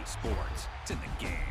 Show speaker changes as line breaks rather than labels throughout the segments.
sports. It's in the game.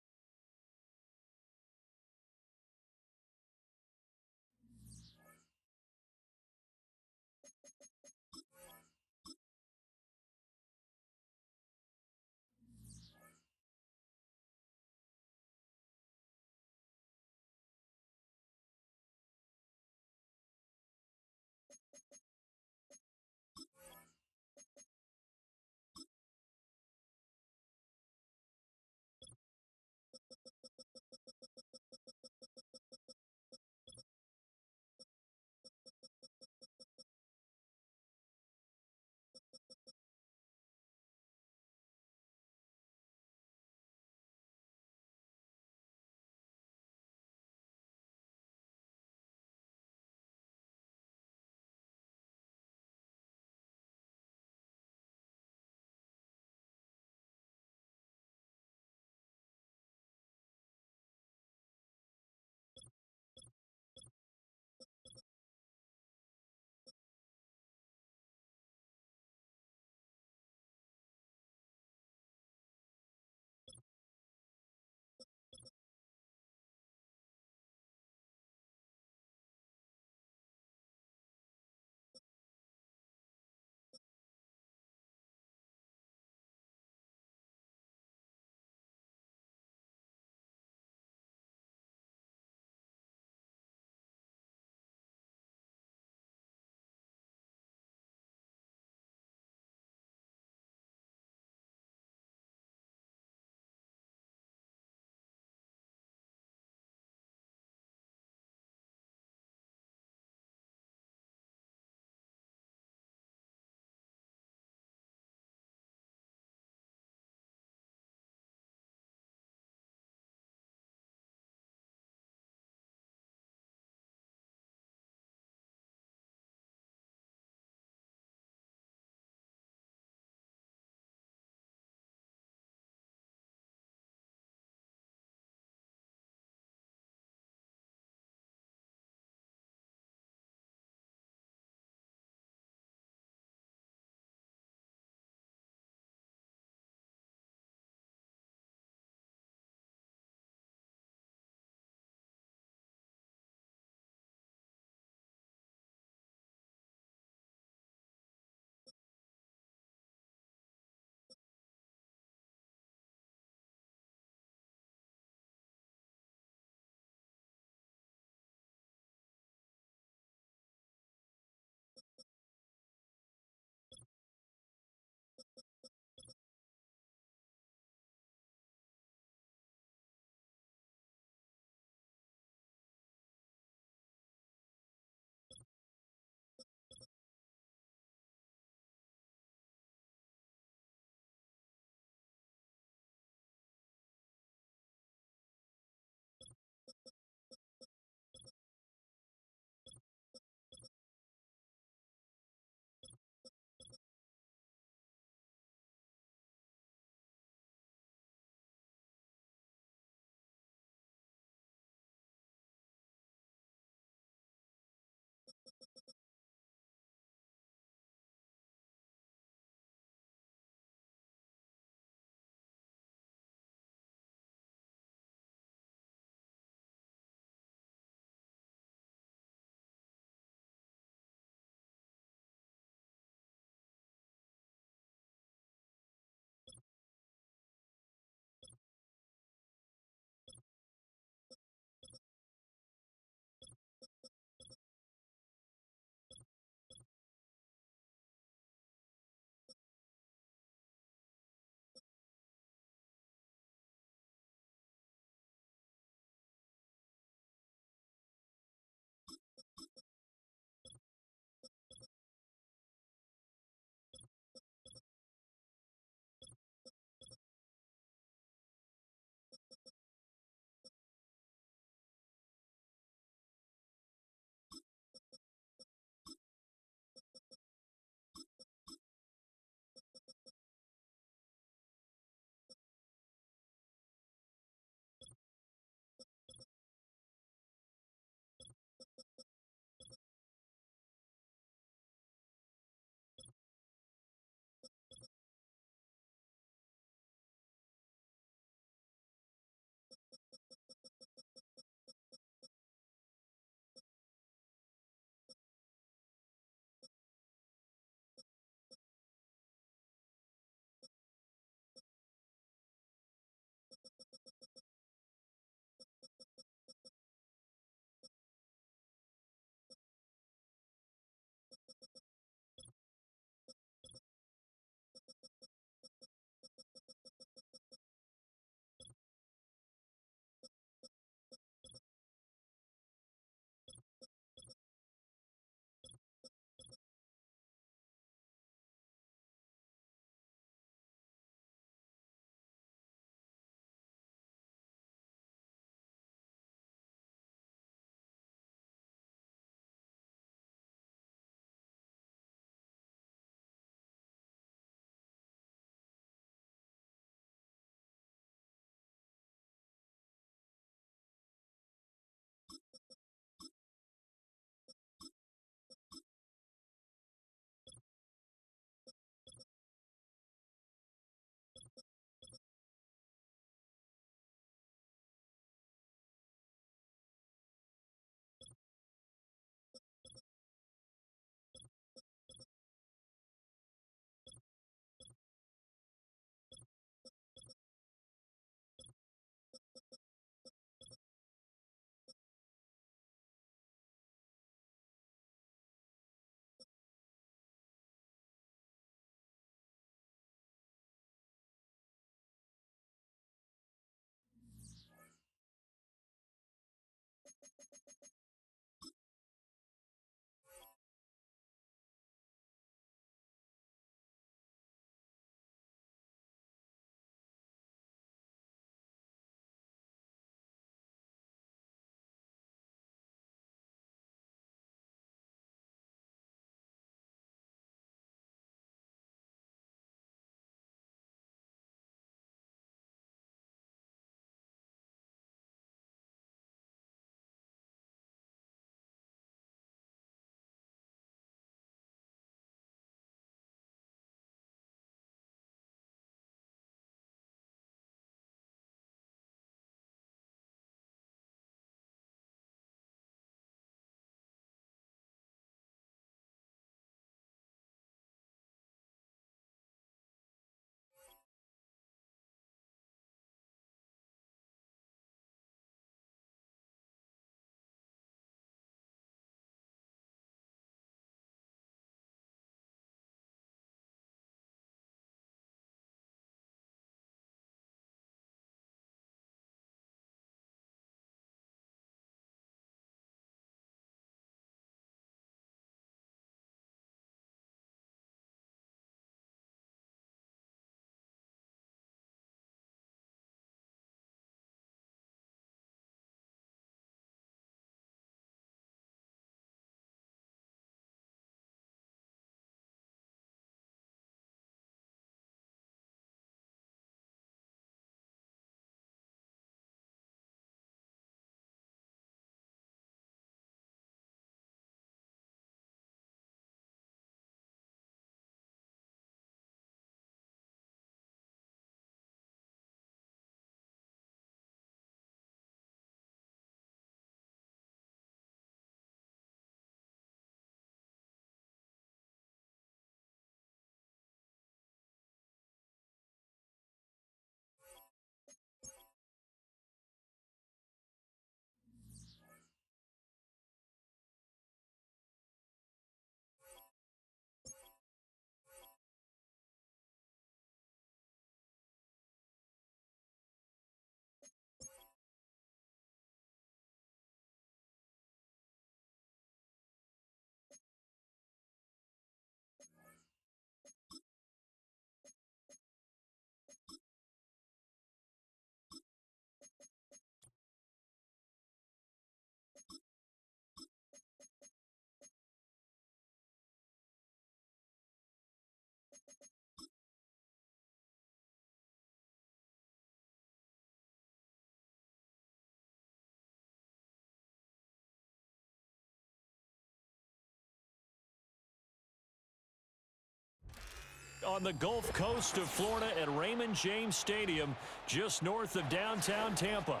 on the Gulf Coast of Florida at Raymond James Stadium, just north of downtown Tampa.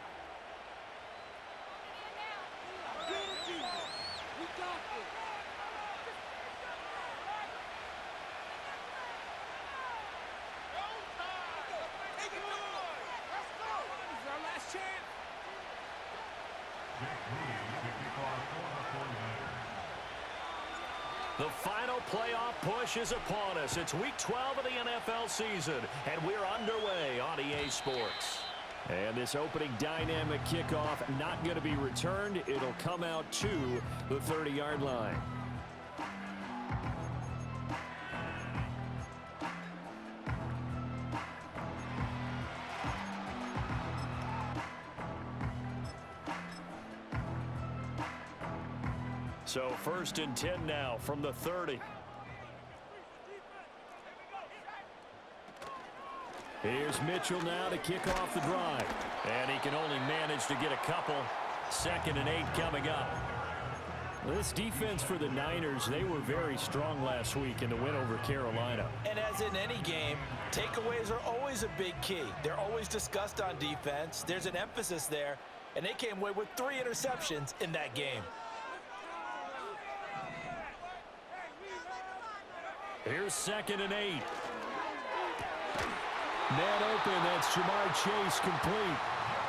The final playoff push is upon us. It's Week 12 of the NFL season, and we're underway on EA Sports. And this opening dynamic kickoff not going to be returned. It'll come out to the 30-yard line. So 1st and 10 now from the 30. Here's Mitchell now to kick off the drive. And he can only manage to get a couple. 2nd and 8 coming up. This defense for the Niners, they were very strong last week in the win over Carolina.
And as in any game, takeaways are always a big key. They're always discussed on defense. There's an emphasis there. And they came away with 3 interceptions in that game.
Here's 2nd and 8. Man open, that's Jamar Chase complete.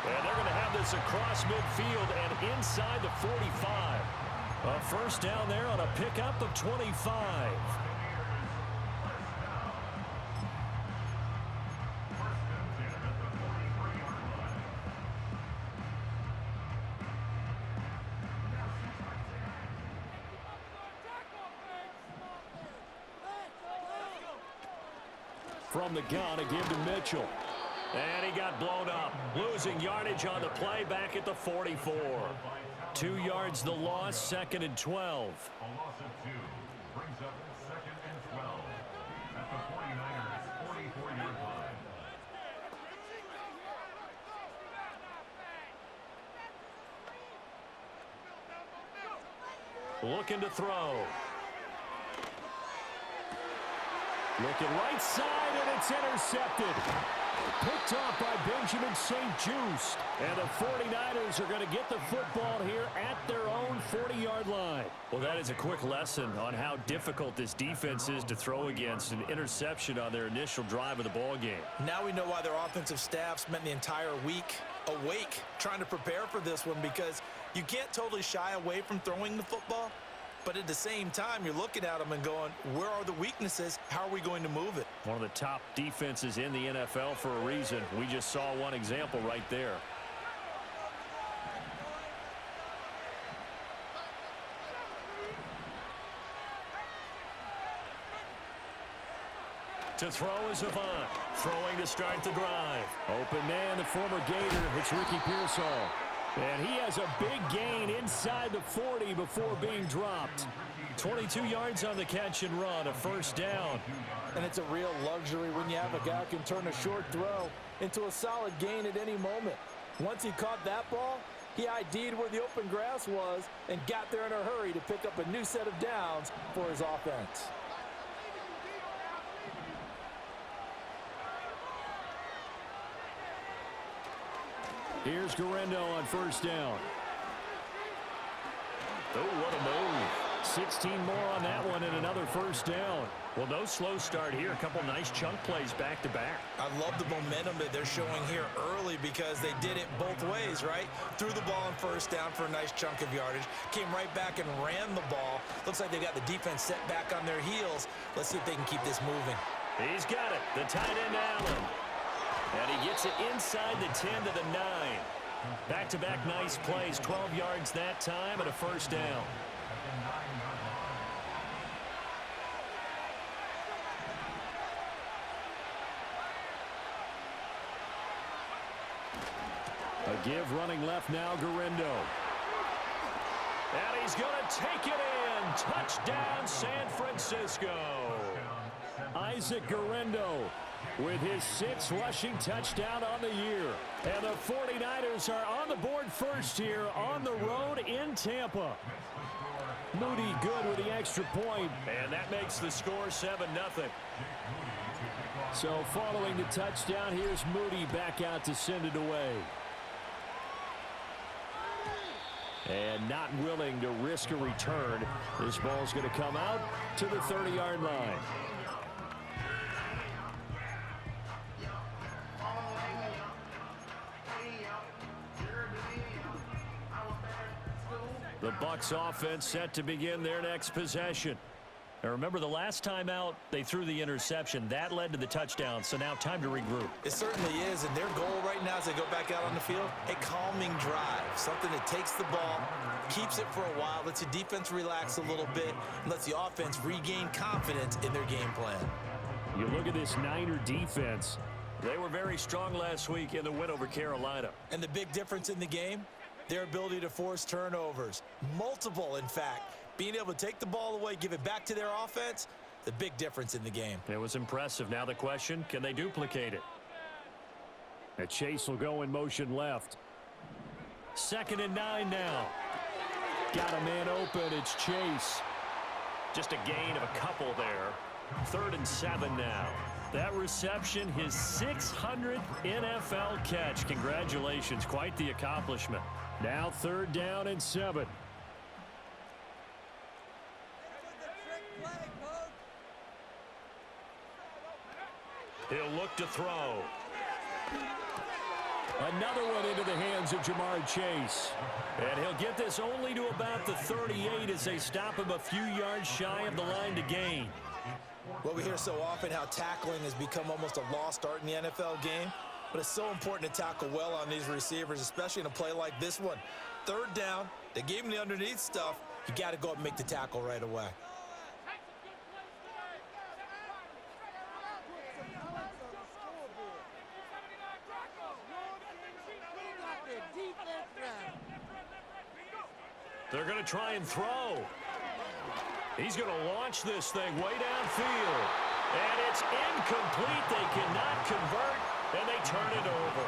And they're going to have this across midfield and inside the 45. A first down there on a pickup of 25. From the gun, a give to Mitchell. And he got blown up. Losing yardage on the play back at the 44. 2 yards the loss, 2nd and 12.
A loss of 2 brings up 2nd and 12 at the 49ers' 44-yard line.
Looking to throw. Looking right side, and it's intercepted. Picked off by Benjamin St-Juste. And the 49ers are going to get the football here at their own 40-yard line. Well, that is a quick lesson on how difficult this defense is to throw against. An interception on their initial drive of the ball game.
Now we know why their offensive staff spent the entire week awake trying to prepare for this one, because you can't totally shy away from throwing the football. But at the same time, you're looking at them and going, where are the weaknesses? How are we going to move it?
One of the top defenses in the NFL for a reason. We just saw one example right there. To throw is Avant. Throwing to start the drive. Open man, the former Gator. It's Ricky Pearsall. And he has a big gain inside the 40 before being dropped. 22 yards on the catch and run, a first down.
And it's a real luxury when you have a guy who can turn a short throw into a solid gain at any moment. Once he caught that ball, he ID'd where the open grass was and got there in a hurry to pick up a new set of downs for his offense.
Here's Guerrero on first down. Oh, what a move. 16 more on that one and another first down. Well, no slow start here. A couple nice chunk plays back-to-back.
I love the momentum that they're showing here early, because they did it both ways, right? Threw the ball on first down for a nice chunk of yardage. Came right back and ran the ball. Looks like they got the defense set back on their heels. Let's see if they can keep this moving.
He's got it. The tight end, Allen. And he gets it inside the 10 to the 9. Back-to-back nice plays. 12 yards that time and a first down. A give running left now, Guerrero. And he's going to take it in. Touchdown, San Francisco. Isaac Guerrero with his 6th rushing touchdown on the year. And the 49ers are on the board first here on the road in Tampa. Moody good with the extra point. And that makes the score 7-0. So following the touchdown, here's Moody back out to send it away. And not willing to risk a return. This ball's going to come out to the 30-yard line. The Bucs offense set to begin their next possession. Now remember, the last time out, they threw the interception. That led to the touchdown, so now time to regroup.
It certainly is, and their goal right now as they go back out on the field, a calming drive, something that takes the ball, keeps it for a while, lets the defense relax a little bit, and lets the offense regain confidence in their game plan.
You look at this Niner defense. They were very strong last week in the win over Carolina.
And the big difference in the game, their ability to force turnovers. Multiple, in fact. Being able to take the ball away, give it back to their offense, the big difference in the game.
It was impressive. Now the question, can they duplicate it? And Chase will go in motion left. 2nd and 9 now. Got a man open. It's Chase. Just a gain of a couple there. 3rd and 7 now. That reception, his 600th NFL catch. Congratulations. Quite the accomplishment. Now 3rd down and 7. He'll look to throw. Another one into the hands of Jamar Chase. And he'll get this only to about the 38 as they stop him a few yards shy of the line to gain.
Well, we hear so often how tackling has become almost a lost art in the NFL game. But it's so important to tackle well on these receivers, especially in a play like this one. 3rd down, they gave him the underneath stuff. You got to go up and make the tackle right away.
They're going to try and throw. He's going to launch this thing way downfield. And it's incomplete. They cannot convert, and they turn it over.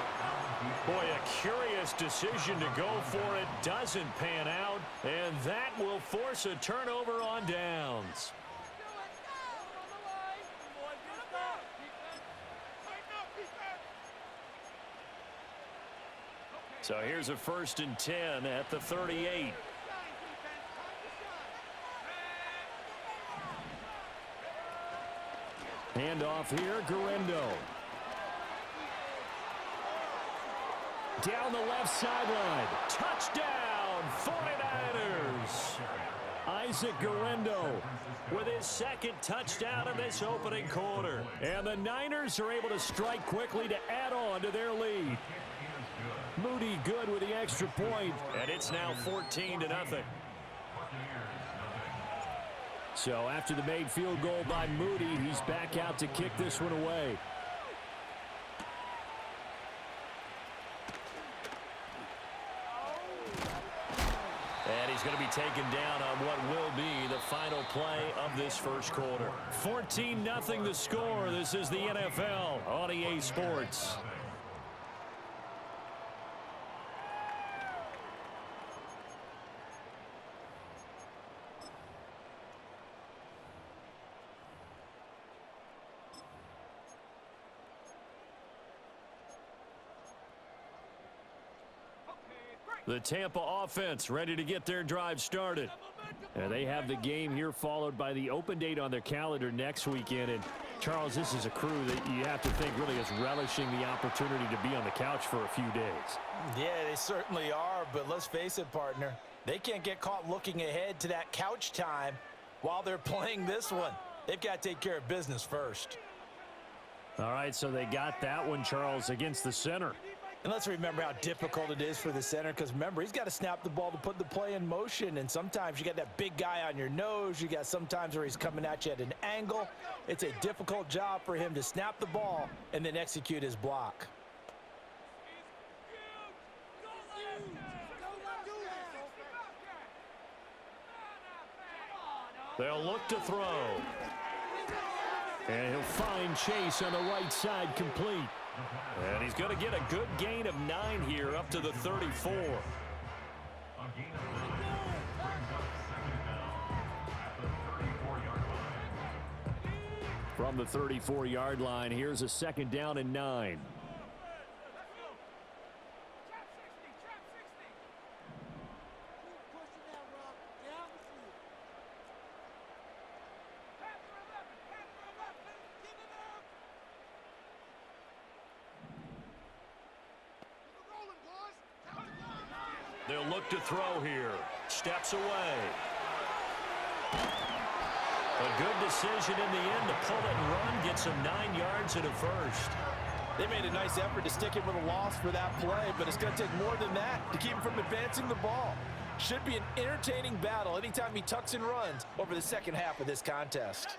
Boy, a curious decision to go for it. Doesn't pan out, and that will force a turnover on downs. So here's a 1st and 10 at the 38. Handoff here, Guerendo. Down the left sideline. Touchdown, 49ers. Isaac Guerendo with his 2nd touchdown in this opening quarter. And the Niners are able to strike quickly to add on to their lead. Moody good with the extra point, and it's now 14-0. So after the made field goal by Moody, he's back out to kick this one away. And he's going to be taken down on what will be the final play of this first quarter. 14-0 the score. This is the NFL on EA Sports. The Tampa offense ready to get their drive started. And they have the game here followed by the open date on their calendar next weekend. And Charles, this is a crew that you have to think really is relishing the opportunity to be on the couch for a few days.
Yeah, they certainly are, but let's face it, partner. They can't get caught looking ahead to that couch time while they're playing this one. They've got to take care of business first.
All right, so they got that one, Charles, against the center.
And let's remember how difficult it is for the center, because remember, he's got to snap the ball to put the play in motion, and sometimes you got that big guy on your nose. You got sometimes where he's coming at you at an angle. It's a difficult job for him to snap the ball and then execute his block.
They'll look to throw. And he'll find Chase on the right side, complete. And he's going to get a good gain of 9 here up to the 34. From the 34-yard line, here's a 2nd down and 9. They'll look to throw here. Steps away. A good decision in the end to pull it and run. Get some 9 yards and a first.
They made a nice effort to stick him with a loss for that play, but it's going to take more than that to keep him from advancing the ball. Should be an entertaining battle anytime he tucks and runs over the second half of this contest.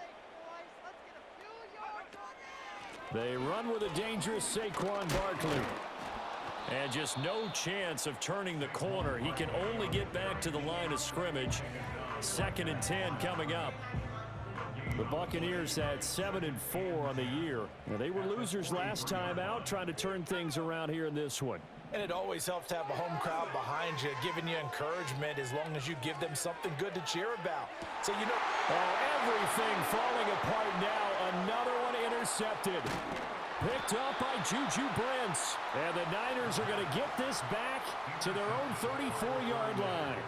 They run with a dangerous Saquon Barkley. And just no chance of turning the corner. He can only get back to the line of scrimmage. 2nd and 10 coming up. The Buccaneers had 7-4 on the year. Now, they were losers last time out, trying to turn things around here in this one.
And it always helps to have a home crowd behind you, giving you encouragement as long as you give them something good to cheer about. So, you know.
Oh, everything falling apart now. Another one intercepted. Picked up by Juju Brents. And the Niners are going to get this back to their own 34-yard line.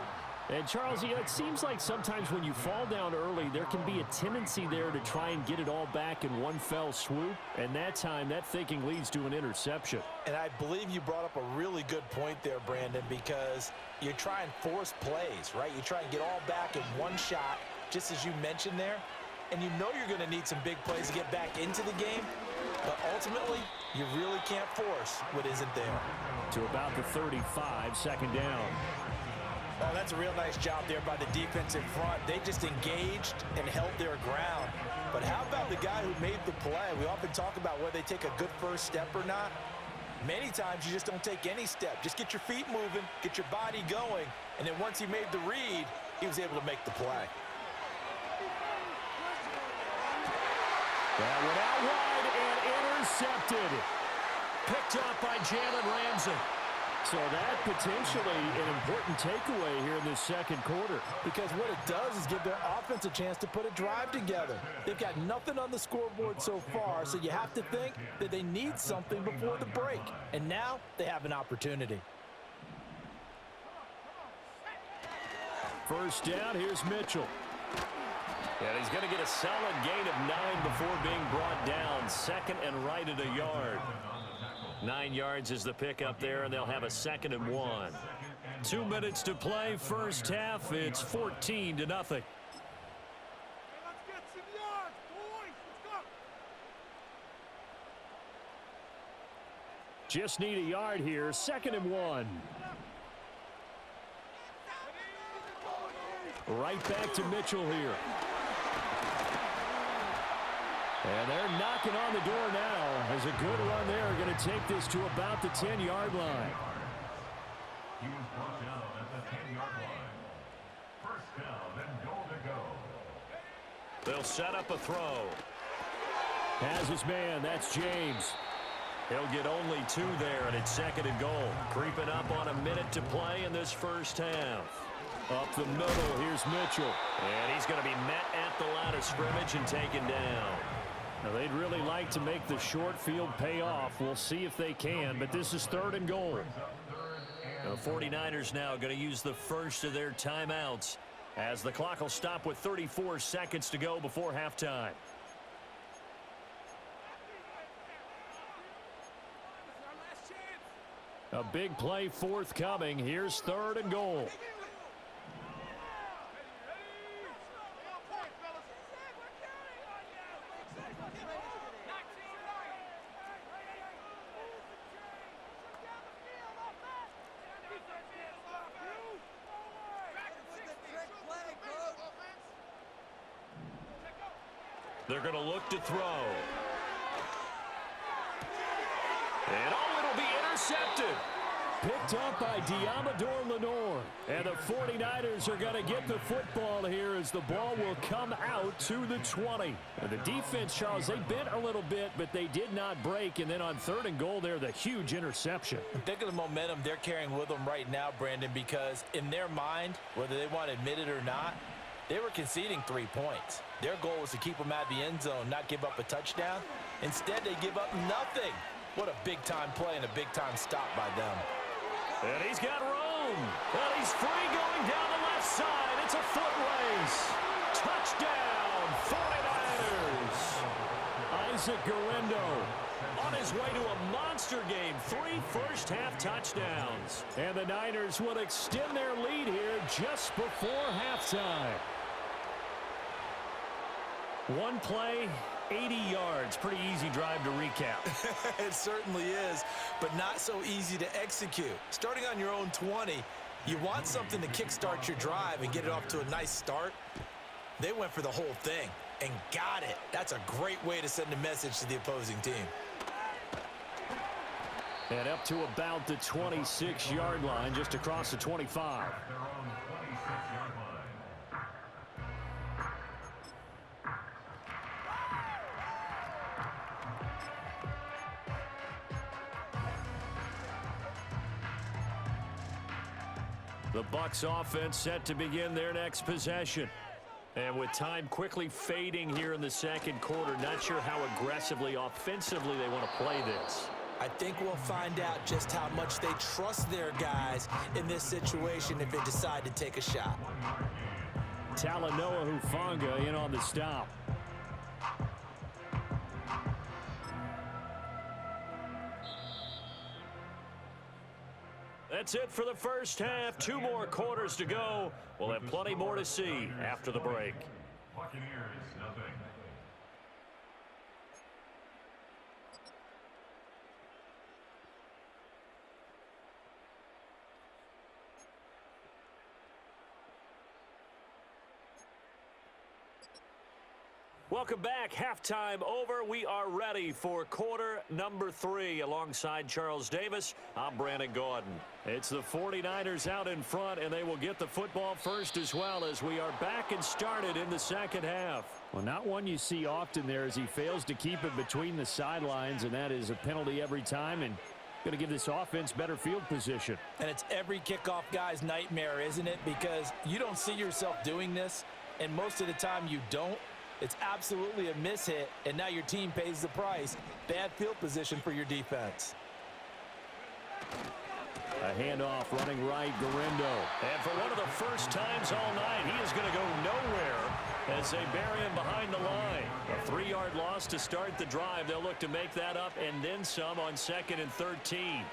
And, Charles, it seems like sometimes when you fall down early, there can be a tendency there to try and get it all back in one fell swoop. And that time, that thinking leads to an interception.
And I believe you brought up a really good point there, Brandon, because you try and force plays, right? You try and get all back in one shot, just as you mentioned there. And you know you're going to need some big plays to get back into the game. But ultimately, you really can't force what isn't there.
To about the 35, 2nd down.
Oh, that's a real nice job there by the defense in front. They just engaged and held their ground. But how about the guy who made the play? We often talk about whether they take a good first step or not. Many times you just don't take any step. Just get your feet moving, get your body going, and then once he made the read, he was able to make the play.
That went out wide and intercepted. Picked up by Jalen Ramsey. So that potentially an important takeaway here in this 2nd quarter.
Because what it does is give their offense a chance to put a drive together. They've got nothing on the scoreboard so far, so you have to think that they need something before the break. And now they have an opportunity.
1st down, here's Mitchell. And he's going to get a solid gain of 9 before being brought down. 2nd and right at a yard. 9 yards is the pickup there, and they'll have a 2nd and 1. 2 minutes to play, first half. It's 14-0. Just need a yard here, 2nd and 1. Right back to Mitchell here. And they're knocking on the door now. There's a good run there. Going to take this to about the 10-yard line.
He was brought down at the 10-yard line. First down and goal to go.
They'll set up a throw. Has his man. That's James. He'll get only 2 there, and it's 2nd and goal. Creeping up on a minute to play in this first half. Up the middle, here's Mitchell. And he's going to be met at the line of scrimmage and taken down. Now, they'd really like to make the short field pay off. We'll see if they can, but this is 3rd and goal. The 49ers now going to use the first of their timeouts as the clock will stop with 34 seconds to go before halftime. A big play forthcoming. Here's 3rd and goal. They're going to look to throw. And it'll be intercepted. Picked up by Diamador Lenore. And the 49ers are going to get the football here as the ball will come out to the 20. And the defense, Charles, they bent a little bit, but they did not break. And then on 3rd and goal there, the huge interception.
Think of the momentum they're carrying with them right now, Brandon, because in their mind, whether they want to admit it or not, They were conceding 3 points. Their goal was to keep them out of the end zone, not give up a touchdown. Instead, they give up nothing. What a big-time play and a big-time stop by them.
And he's got room. And he's free going down the left side. It's a foot race. Touchdown, 49ers. Isaac Guerrero on his way to a monster game. 3 first-half touchdowns. And the Niners will extend their lead here just before halftime. One play, 80 yards. Pretty easy drive to recap.
It certainly is, but not so easy to execute. Starting on your own 20, you want something to kickstart your drive and get it off to a nice start. They went for the whole thing and got it. That's a great way to send a message to the opposing team.
And up to about the 26-yard line, just across the 25.
Their own 26-yard line.
The Bucs offense set to begin their next possession. And with time quickly fading here in the second quarter, not sure how aggressively, offensively they want to play this.
I think we'll find out just how much they trust their guys in this situation if they decide to take a shot.
Talanoa Hufanga in on the stop. That's it for the first half. 2 more quarters to go. We'll have plenty more to see after the break.
Buccaneers, nothing.
Welcome back. Halftime over. We are ready for quarter number 3. Alongside Charles Davis, I'm Brandon Gordon. It's the 49ers out in front, and they will get the football first as well as we are back and started in the second half. Well, not one you see often there as he fails to keep it between the sidelines, and that is a penalty every time, and going to give this offense better field position.
And it's every kickoff guy's nightmare, isn't it? Because you don't see yourself doing this, and most of the time you don't. It's absolutely a mishit, and now your team pays the price. Bad field position for your defense.
A handoff running right, Guerrero. And for one of the first times all night, he is going to go nowhere as they bury him behind the line. A 3-yard loss to start the drive. They'll look to make that up and then some on 2nd and 13.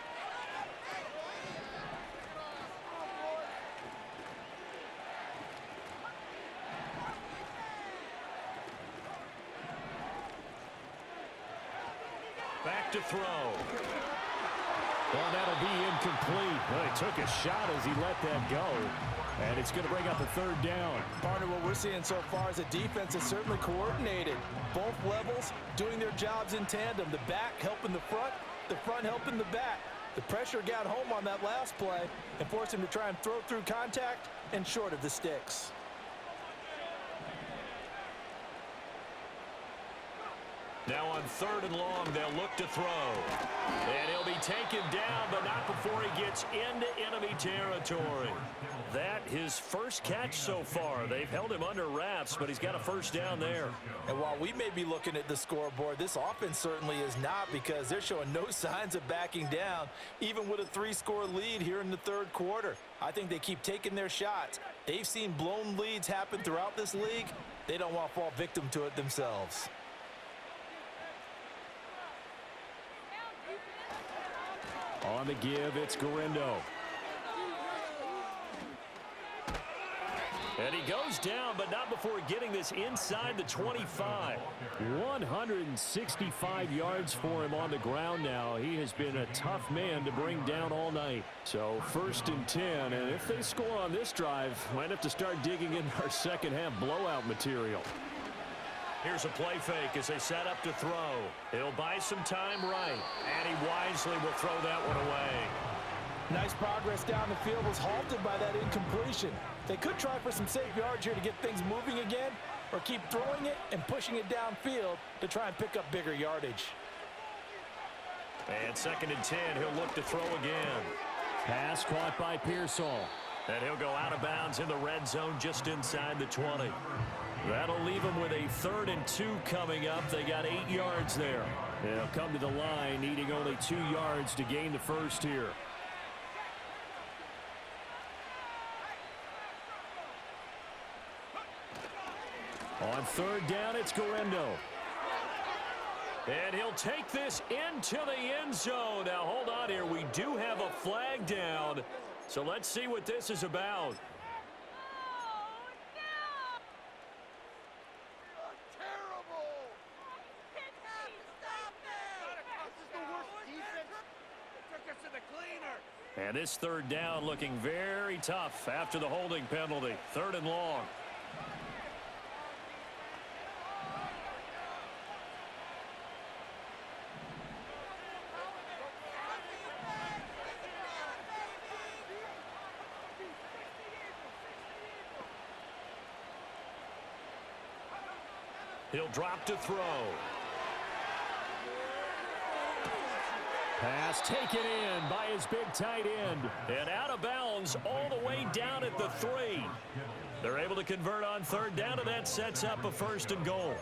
Back to throw. Well, that'll be incomplete. Well, he took a shot as he let that go. And it's going to bring up a 3rd down.
Partner, what we're seeing so far is the defense is certainly coordinated. Both levels doing their jobs in tandem. The back helping the front helping the back. The pressure got home on that last play and forced him to try and throw through contact and short of the sticks.
Now on 3rd and long, they'll look to throw. And he'll be taken down, but not before he gets into enemy territory. That his first catch so far. They've held him under wraps, but he's got a 1st down there.
And while we may be looking at the scoreboard, this offense certainly is not, because they're showing no signs of backing down, even with a 3-score lead here in the 3rd quarter. I think they keep taking their shots. They've seen blown leads happen throughout this league. They don't want to fall victim to it themselves.
On the give, it's Guerrero. And he goes down, but not before getting this inside the 25. 165 yards for him on the ground now. He has been a tough man to bring down all night. So 1st and 10, and if they score on this drive, might have to start digging in our second half blowout material. Here's a play fake as they set up to throw. He'll buy some time right, and he wisely will throw that one away.
Nice progress down the field was halted by that incompletion. They could try for some safe yards here to get things moving again, or keep throwing it and pushing it downfield to try and pick up bigger yardage.
And 2nd and 10, he'll look to throw again. Pass caught by Pearsall. And he'll go out of bounds in the red zone just inside the 20. That'll leave them with a 3rd and 2 coming up. They got 8 yards there. They'll come to the line needing only 2 yards to gain the first here. On 3rd down, it's Guerrero. And he'll take this into the end zone. Now, hold on here. We do have a flag down. So let's see what this is about. And this 3rd down looking very tough after the holding penalty. 3rd and long. He'll drop to throw. Pass taken in by his big tight end. And out of bounds all the way down at the 3. They're able to convert on 3rd down, and that sets up a 1st and goal.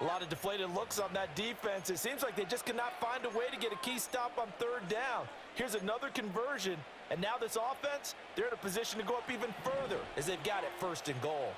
A lot of deflated looks on that defense. It seems like they just cannot find a way to get a key stop on 3rd down. Here's another conversion, and now this offense, they're in a position to go up even further as they've got it 1st and goal.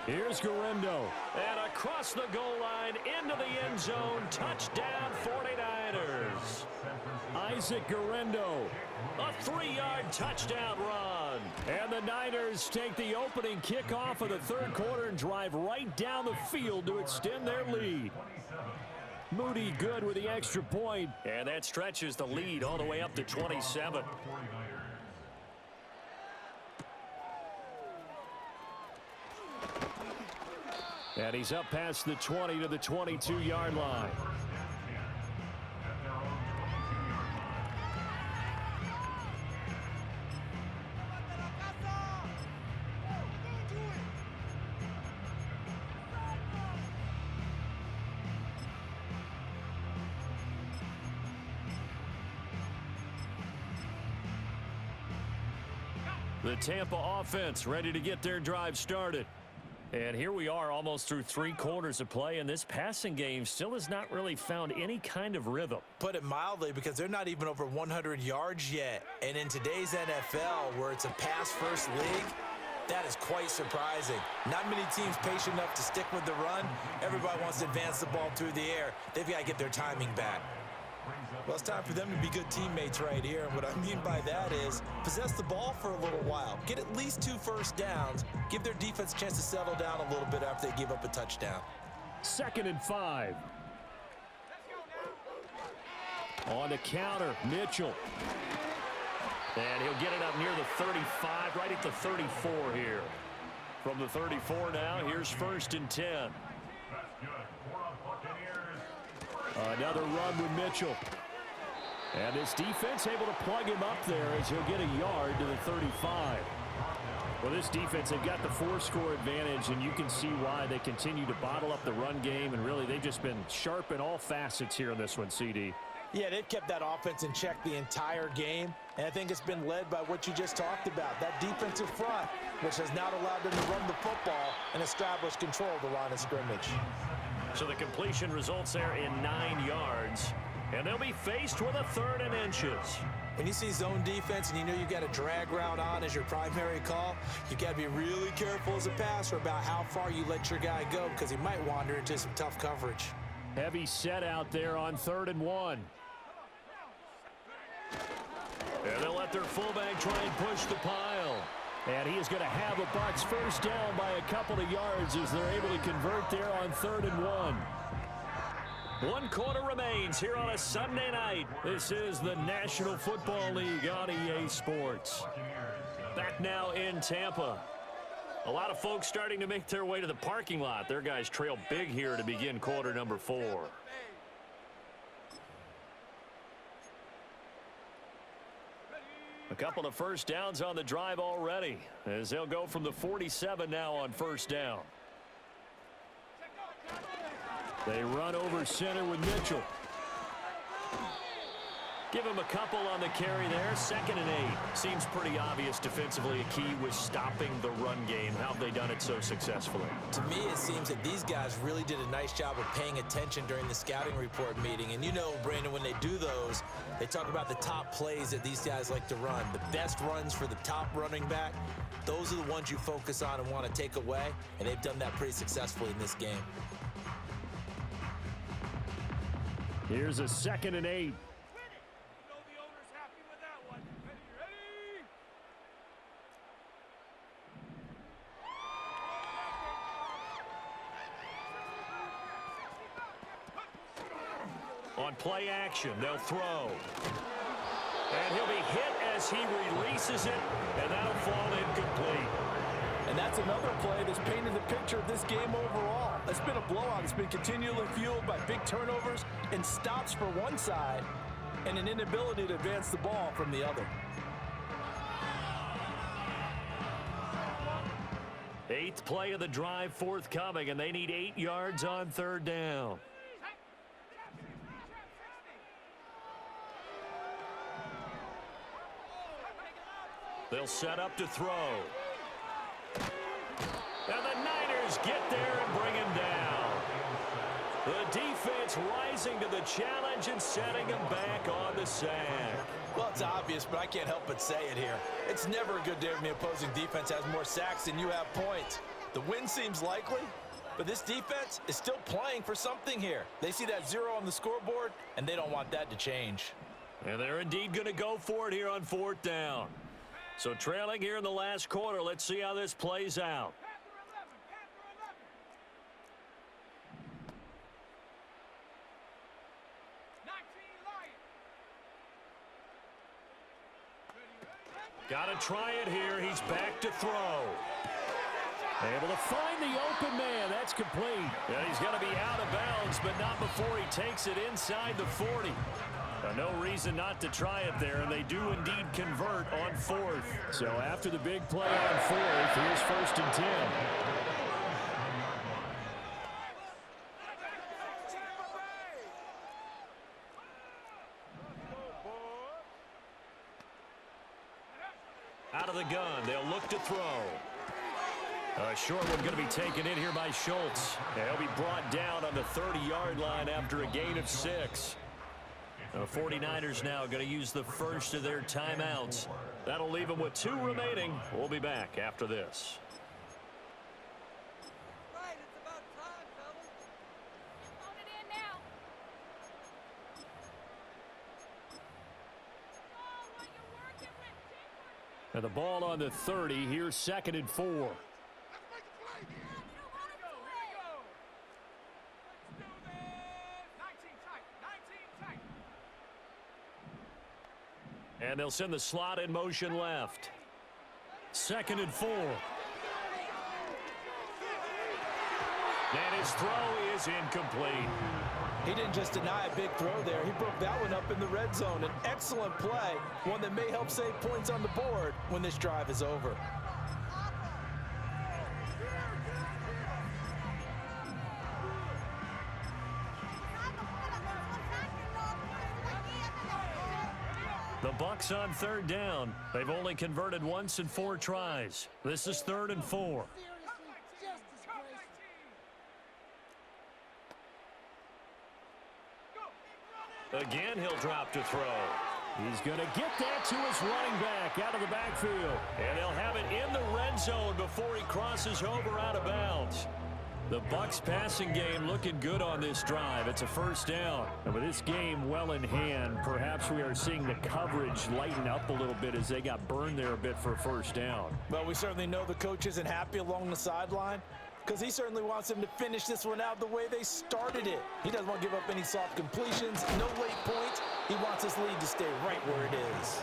Here's Guerrero. And across the goal line into the end zone. Touchdown 49ers. Isaac Guerrero. A 3-yard touchdown run. And the Niners take the opening kickoff of the 3rd quarter and drive right down the field to extend their lead. Moody good with the extra point. And that stretches the lead all the way up to 27. And he's up past the 20 to the 22-yard line. The Tampa offense ready to get their drive started. And here we are almost through 3 quarters of play, and this passing game still has not really found any kind of rhythm.
Put it mildly, because they're not even over 100 yards yet. And in today's NFL, where it's a pass-first league, that is quite surprising. Not many teams patient enough to stick with the run. Everybody wants to advance the ball through the air. They've got to get their timing back. Well, it's time for them to be good teammates right here. And what I mean by that is possess the ball for a little while. Get at least 2 first downs. Give their defense a chance to settle down a little bit after they give up a touchdown.
2nd and 5. On the counter, Mitchell. And he'll get it up near the 35, right at the 34 here. From the 34 now, here's 1st and 10. Another run with Mitchell. And this defense able to plug him up there as he'll get a yard to the 35. Well, this defense, they've got the 4-score advantage, and you can see why they continue to bottle up the run game, and really they've just been sharp in all facets here in this one, CD.
Yeah, they've kept that offense in check the entire game, and I think it's been led by what you just talked about, that defensive front, which has now allowed them to run the football and establish control of the line of scrimmage.
So the completion results there in 9 yards, and they'll be faced with a 3rd and inches.
When you see zone defense and you know you've got a drag route on as your primary call, you've got to be really careful as a passer about how far you let your guy go, because he might wander into some tough coverage.
Heavy set out there on 3rd and 1. And they'll let their fullback try and push the pile. And he is going to have a Bucs first down by a couple of yards as they're able to convert there on 3rd and 1. 1 quarter remains here on a Sunday night. This is the National Football League on EA Sports. Back now in Tampa. A lot of folks starting to make their way to the parking lot. Their guys trail big here to begin quarter number 4. A couple of first downs on the drive already, as they'll go from the 47 now on first down. They run over center with Mitchell. Give him a couple on the carry there. 2nd and 8. Seems pretty obvious defensively. A key was stopping the run game. How have they done it so successfully?
To me, it seems that these guys really did a nice job of paying attention during the scouting report meeting. And you know, Brandon, when they do those, they talk about the top plays that these guys like to run. The best runs for the top running back. Those are the ones you focus on and want to take away. And they've done that pretty successfully in this game.
Here's a 2nd and 8. On play action, they'll throw. And he'll be hit as he releases it, and that'll fall incomplete.
And that's another play that's painted the picture of this game overall. It's been a blowout. It's been continually fueled by big turnovers and stops for one side and an inability to advance the ball from the other.
8th play of the drive forthcoming, and they need 8 yards on 3rd down. They'll set up to throw. And the Niners get there and bring him down. The defense rising to the challenge and setting him back on the sack.
Well, it's obvious, but I can't help but say it here. It's never a good day when the opposing defense has more sacks than you have points. The win seems likely, but this defense is still playing for something here. They see that 0 on the scoreboard, and they don't want that to change.
And they're indeed going to go for it here on 4th down. So trailing here in the last quarter, let's see how this plays out. Got to try it here. He's back to throw. Able to find the open man. That's complete. And he's going to be out of bounds, but not before he takes it inside the 40. No reason not to try it there, and they do indeed convert on 4th. So after the big play on 4th, here's 1st and 10. Out of the gun, they'll look to throw. A short one going to be taken in here by Schultz. He'll be brought down on the 30-yard line after a gain of 6. The 49ers now going to use the first of their timeouts. That'll leave them with 2 remaining. We'll be back after this. And the ball on the 30. Here's 2nd and 4. And they'll send the slot in motion left. 2nd and 4. And his throw is incomplete.
He didn't just deny a big throw there. He broke that one up in the red zone. An excellent play, one that may help save points on the board when this drive is over.
The Bucs on 3rd down. They've only converted once in 4 tries. This is 3rd and 4. Again, he'll drop to throw. He's going to get that to his running back out of the backfield. And they'll have it in the red zone before he crosses over out of bounds. The Bucs passing game looking good on this drive. It's a 1st down. And with this game well in hand, perhaps we are seeing the coverage lighten up a little bit as they got burned there a bit for a 1st down.
Well, we certainly know the coach isn't happy along the sideline because he certainly wants them to finish this one out the way they started it. He doesn't want to give up any soft completions, no late points. He wants his lead to stay right where it is.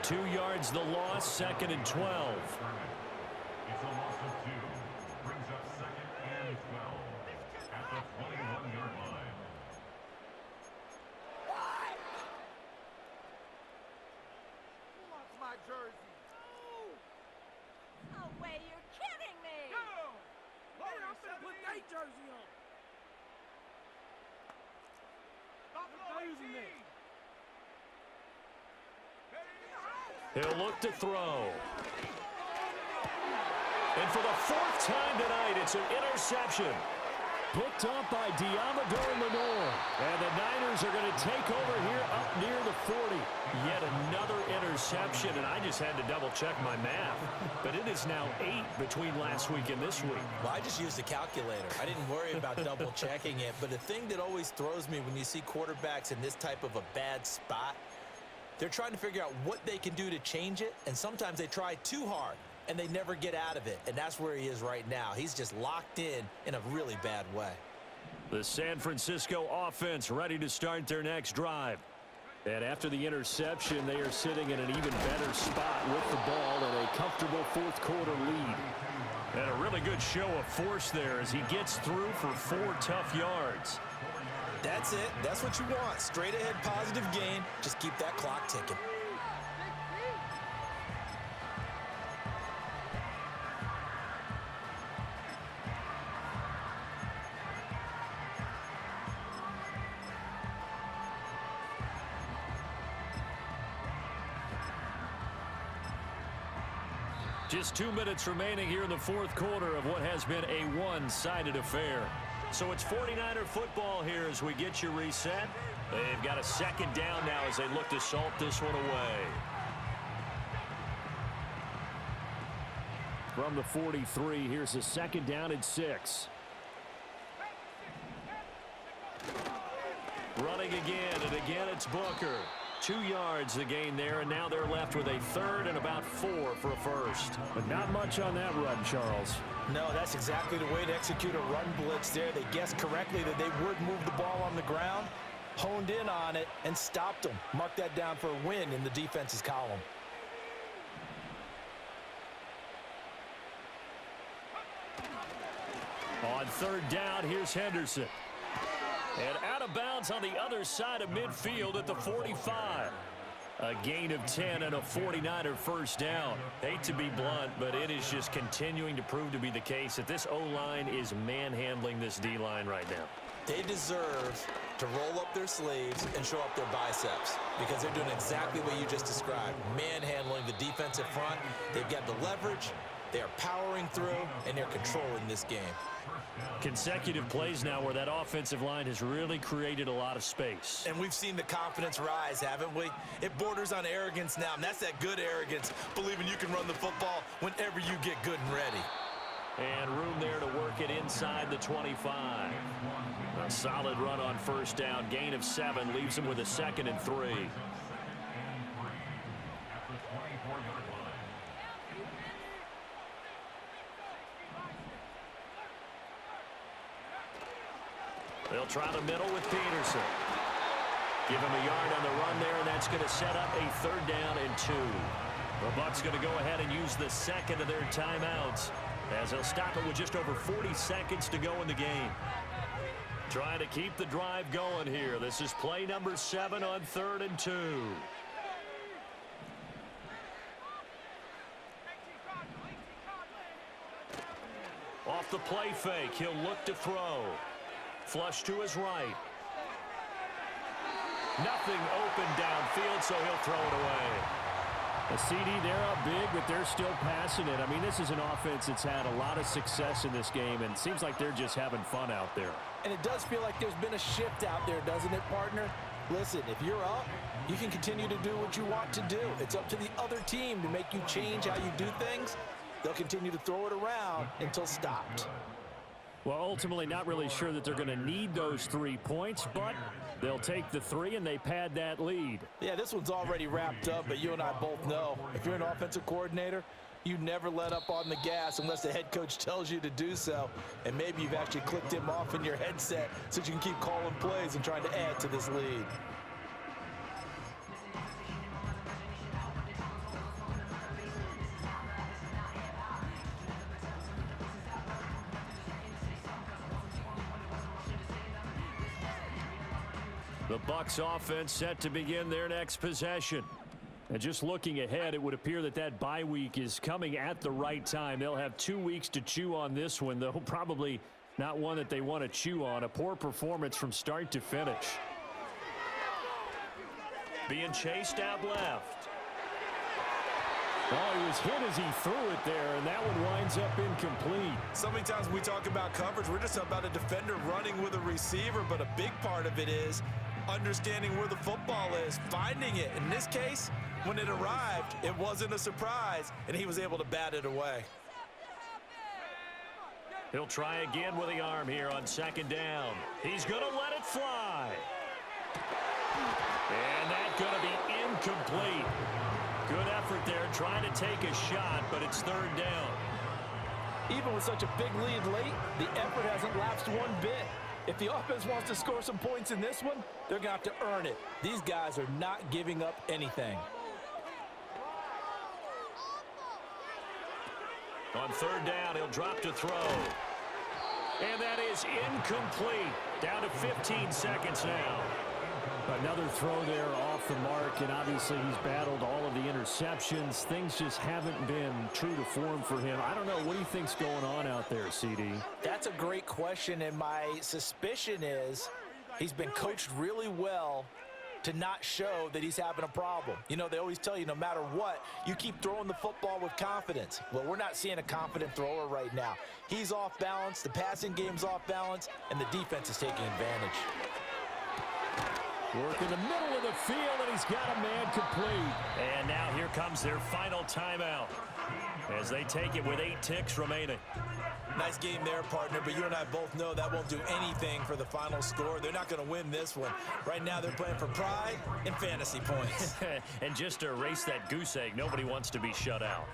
2 yards the loss, 2nd and 12.
It's a loss of 2. Brings up 2nd and 12 at the 21-yard line.
Who wants my No way, you're kidding me!
Hey, I'm finna put that jersey on. Stop using this.
He'll look to throw. And for the fourth time tonight, it's an interception. Picked up by Diamador Lenore. And the Niners are going to take over here up near the 40. Yet another interception, and I just had to double-check my math. But it is now 8 between last week and this week.
Well, I just used a calculator. I didn't worry about double-checking it. But the thing that always throws me when you see quarterbacks in this type of a bad spot, they're trying to figure out what they can do to change it, and sometimes they try too hard, and they never get out of it. And that's where he is right now. He's just locked in a really bad way.
The San Francisco offense ready to start their next drive. And after the interception, they are sitting in an even better spot with the ball and a comfortable fourth-quarter lead. And a really good show of force there as he gets through for 4 tough yards.
That's it. That's what you want. Straight ahead positive gain. Just keep that clock ticking.
Just 2 minutes remaining here in the fourth quarter of what has been a one-sided affair. So it's 49er football here as we get you reset. They've got a second down now as they look to salt this one away. From the 43, here's a second down and 6. Running again, and again it's Booker. 2 yards the gain there, and now they're left with a third and about 4 for a first. But not much on that run, Charles.
No, that's exactly the way to execute a run blitz there. They guessed correctly that they would move the ball on the ground, honed in on it, and stopped them. Mark that down for a win in the defense's column.
On third down, here's Henderson. And out of bounds on the other side of midfield at the 45. A gain of 10 and a 49er first down. Hate to be blunt, but it is just continuing to prove to be the case that this O-line is manhandling this D-line right now.
They deserve to roll up their sleeves and show up their biceps because they're doing exactly what you just described, manhandling the defensive front. They've got the leverage, they're powering through, and they're controlling this game.
Consecutive plays now where that offensive line has really created a lot of space.
And we've seen the confidence rise, haven't we? It borders on arrogance now, and that's that good arrogance, believing you can run the football whenever you get good and ready.
And room there to work it inside the 25. A solid run on first down. Gain of 7 leaves them with a 2nd and 3. They'll try the middle with Peterson. Give him a yard on the run there, and that's going to set up a third down and 2. The Bucs going to go ahead and use the second of their timeouts as they'll stop it with just over 40 seconds to go in the game. Trying to keep the drive going here. This is play number 7 on 3rd and 2. Off the play fake, he'll look to throw. Flush to his right. Nothing open downfield, so he'll throw it away. A CD, they're up big, but they're still passing it. I mean, this is an offense that's had a lot of success in this game, and it seems like they're just having fun out there.
And it does feel like there's been a shift out there, doesn't it, partner? Listen, if you're up, you can continue to do what you want to do. It's up to the other team to make you change how you do things. They'll continue to throw it around until stopped.
Well, ultimately, not really sure that they're going to need those 3 points, but they'll take the 3 and they pad that lead.
Yeah, this one's already wrapped up, but you and I both know if you're an offensive coordinator, you never let up on the gas unless the head coach tells you to do so. And maybe you've actually clicked him off in your headset so you can keep calling plays and trying to add to this lead.
The Bucs offense set to begin their next possession. And just looking ahead, it would appear that that bye week is coming at the right time. They'll have 2 weeks to chew on this one, though probably not one that they want to chew on. A poor performance from start to finish. Being chased out left. Oh, he was hit as he threw it there, and that one winds up incomplete.
So many times when we talk about coverage, we're just about a defender running with a receiver, but a big part of it is understanding where the football is, finding it. In this case, when it arrived, it wasn't a surprise, and he was able to bat it away.
He'll try again with the arm here on second down. He's going to let it fly. And that's going to be incomplete. Good effort there trying to take a shot, but it's third down.
Even with such a big lead late, the effort hasn't lapsed one bit. If the offense wants to score some points in this one, they're going to have to earn it. These guys are not giving up anything.
On third down, he'll drop to throw. And that is incomplete. Down to 15 seconds now. Another throw there off the mark, and obviously he's battled all of the interceptions. Things just haven't been true to form for him. I don't know. What do you think's going on out there, CD?
That's a great question, and my suspicion is he's been coached really well to not show that he's having a problem. You know, they always tell you no matter what, you keep throwing the football with confidence. Well, we're not seeing a confident thrower right now. He's off balance, the passing game's off balance, and the defense is taking advantage.
Work in the middle of the field, and he's got a man complete. And now here comes their final timeout as they take it with 8 ticks remaining.
Nice game there, partner, but you and I both know that won't do anything for the final score. They're not going to win this one. Right now they're playing for pride and fantasy points.
And just to erase that goose egg, nobody wants to be shut out.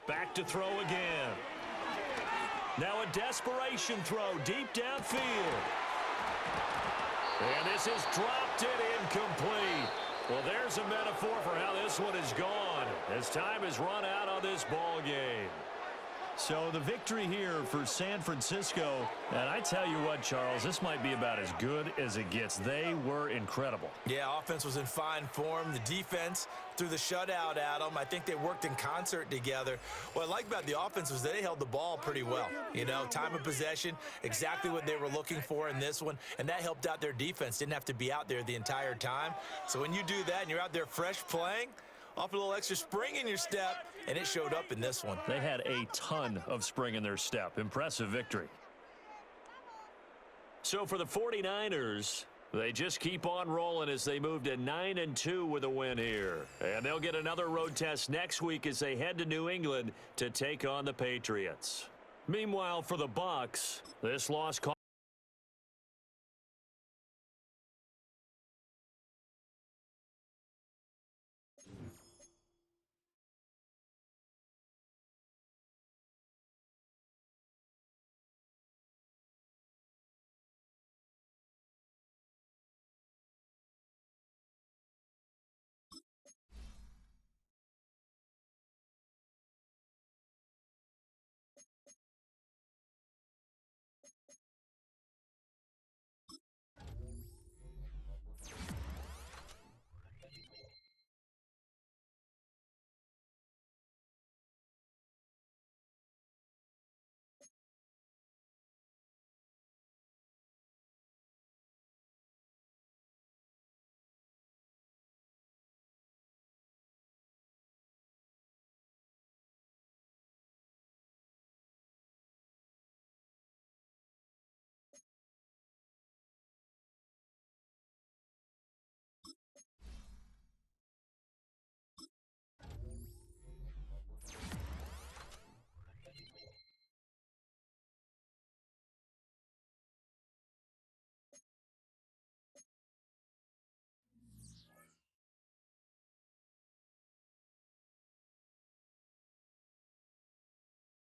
Back to throw again. Now a desperation throw deep downfield. And this is dropped it incomplete. Well, there's a metaphor for how this one is gone as time has run out on this ball game. So the victory here for San Francisco, and I tell you what, Charles, this might be about as good as it gets. They were incredible.
Yeah, offense was in fine form. The defense threw the shutout at them. I think they worked in concert together. What I like about the offense was they held the ball pretty well. You know, time of possession, exactly what they were looking for in this one, and that helped out their defense. Didn't have to be out there the entire time. So when you do that and you're out there fresh playing, off a little extra spring in your step, and it showed up in this one.
They had a ton of spring in their step. Impressive victory. So for the 49ers, they just keep on rolling as they move to 9-2 with a win here. And they'll get another road test next week as they head to New England to take on the Patriots. Meanwhile, for the Bucs, this loss cost